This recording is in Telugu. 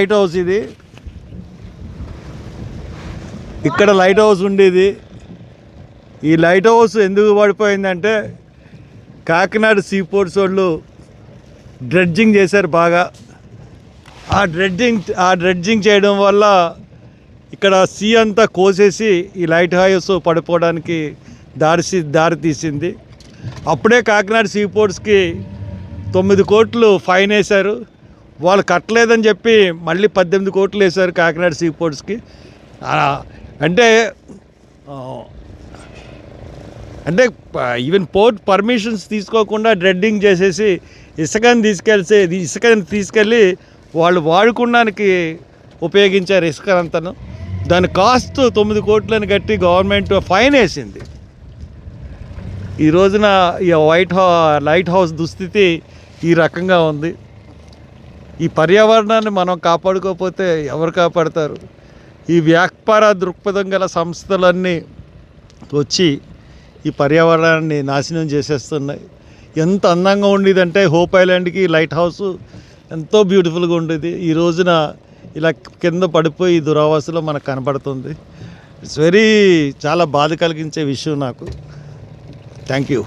లైట్ హౌస్ ఇది. ఇక్కడ లైట్ హౌస్ ఉండేది. ఈ లైట్ హౌస్ ఎందుకు పడిపోయిందంటే కాకినాడ సీపోర్ట్స్ వాళ్ళు డ్రెడ్జింగ్ చేశారు బాగా. ఆ డ్రెడ్జింగ్ చేయడం వల్ల ఇక్కడ సీ అంతా కోసేసి ఈ లైట్ హౌస్ పడిపోవడానికి దారి తీసింది. అప్పుడే కాకినాడ సీపోర్ట్స్కి 9 కోట్లు ఫైన్ వేశారు. వాళ్ళు కట్టలేదని చెప్పి మళ్ళీ 18 కోట్లు వేశారు కాకినాడ సీపోర్ట్స్కి. అంటే అంటే ఈవెన్ పోర్ట్ పర్మిషన్స్ తీసుకోకుండా డ్రెడ్డింగ్ చేసేసి ఇసుకని తీసుకెళ్ళి వాళ్ళు వాడుకోవడానికి ఉపయోగించారు ఇసుకనంతను. దాని కాస్ట్ 9 కోట్లని కట్టి గవర్నమెంట్ ఫైన్ వేసింది. ఈ రోజున ఈ లైట్ హౌస్ దుస్థితి ఈ రకంగా ఉంది. ఈ పర్యావరణాన్ని మనం కాపాడుకోకపోతే ఎవరు కాపాడతారు? ఈ వ్యాపార దృక్పథం గల సంస్థలన్నీ వచ్చి ఈ పర్యావరణాన్ని నాశనం చేసేస్తున్నాయి. ఎంత అందంగా ఉండేదంటే హోప్ ఐలాండ్కి లైట్ హౌస్ ఎంతో బ్యూటిఫుల్గా ఉండేది. ఈ రోజున ఇలా కింద పడిపోయి దురావాసలో మనకు కనపడుతుంది. చాలా బాధ కలిగించే విషయం నాకు. Thank you.